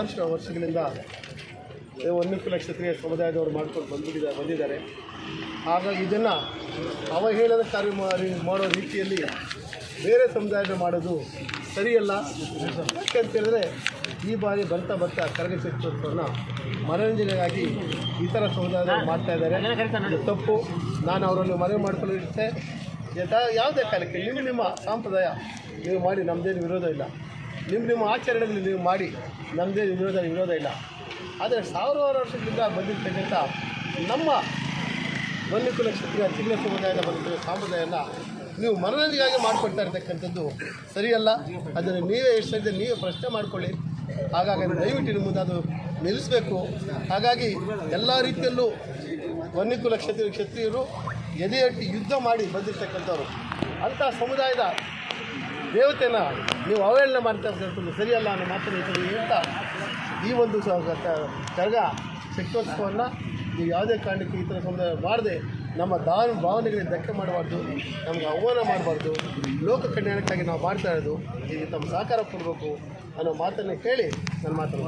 ಹಲವಾರು ವರ್ಷಗಳಿಂದ ವನ್ಯಕುಲ ಕ್ಷತ್ರಿಯ ಸಮುದಾಯದವರು ಮಾಡ್ಕೊಂಡು ಬಂದಿದ್ದಾರೆ. ಹಾಗಾಗಿ ಇದನ್ನು ಅವಹೇಳನಕಾರಿ ಮಾಡೋ ರೀತಿಯಲ್ಲಿ ಬೇರೆ ಸಮುದಾಯದ ಮಾಡೋದು ಸರಿಯಲ್ಲ. ಯಾಕೆ ಅಂತ ಹೇಳಿದ್ರೆ ಈ ಬಾರಿ ಬರ್ತಾ ಕರಗ ಚಿತ್ರೋತ್ಸವನ ಮನರಂಜನೆಗಾಗಿ ಇತರ ಸಮುದಾಯದವರು ಮಾಡ್ತಾ ಇದ್ದಾರೆ. ಇದು ತಪ್ಪು. ನಾನು ಅವರನ್ನು ಮನವಿ ಮಾಡ್ಕೊಳ್ಳಿರುತ್ತೆ. ಯಾವುದೇ ಕಾಲಕ್ಕೆ ನಿಮ್ಮ ಸಂಪ್ರದಾಯ ನೀವು ಮಾಡಿ, ನಮ್ಮದೇನು ವಿರೋಧ ಇಲ್ಲ. ನಿಮ್ಮ ಆಚರಣೆಗಳು ನೀವು ಮಾಡಿ, ನಮ್ಮದೇನು ವಿರೋಧ ಇಲ್ಲ. ಆದರೆ ಸಾವಿರಾರು ವರ್ಷಗಳಿಂದ ಬಂದಿರತಕ್ಕಂಥ ನಮ್ಮ ವನ್ಯಕುಲ ಕ್ಷತ್ರಿಯ ಜಿಲ್ಲೆ ಸಮುದಾಯದ ಬಂದ ಸಂಪ್ರದಾಯನ ನೀವು ಮನರಂಜನೆಗಾಗಿ ಮಾಡಿಕೊಡ್ತಾ ಇರ್ತಕ್ಕಂಥದ್ದು ಸರಿಯಲ್ಲ. ಅದನ್ನು ನೀವೇ ಎಷ್ಟು ನೀವೇ ಪ್ರಶ್ನೆ ಮಾಡಿಕೊಳ್ಳಿ. ಹಾಗಾಗಿ ದಯವಿಟ್ಟು ಮುಂದೆ ಅದು ನಿಲ್ಲಿಸಬೇಕು. ಹಾಗಾಗಿ ಎಲ್ಲ ರೀತಿಯಲ್ಲೂ ವನ್ಯಕುಲ ಕ್ಷತ್ರಿಯರು ಎದೆಯಟ್ಟಿ ಯುದ್ಧ ಮಾಡಿ ಬಂದಿರತಕ್ಕಂಥವ್ರು. ಅಂಥ ಸಮುದಾಯದ ದೇವತೆನ ನೀವು ಅವಹೇಳನ ಮಾಡ್ತಾ ಇರ್ತಕ್ಕಂಥದ್ದು ಸರಿಯಲ್ಲ ಅನ್ನೋ ಮಾತನ್ನು ಹೇಳ್ತಾ ಈ ಒಂದು ಕರಗ ಚಿತ್ರೋತ್ಸವವನ್ನು ನೀವು ಯಾವುದೇ ಕಾರಣಕ್ಕೆ ಈ ಥರ ಸಮುದಾಯ ಮಾಡದೆ ನಮ್ಮ ಭಾವನೆಗಳಿಗೆ ಧಕ್ಕೆ ಮಾಡಬಾರ್ದು, ನಮಗೆ ಅವಮಾನ ಮಾಡಬಾರ್ದು. ಲೋಕ ಕಲ್ಯಾಣಕ್ಕಾಗಿ ನಾವು ಮಾಡ್ತಾ ಇರೋದು. ಈಗ ತಮ್ಮ ಸಹಕಾರ ಕೊಡಬೇಕು ಅನ್ನೋ ಮಾತನ್ನು ಹೇಳಿ ನನ್ನ ಮಾತನ್ನು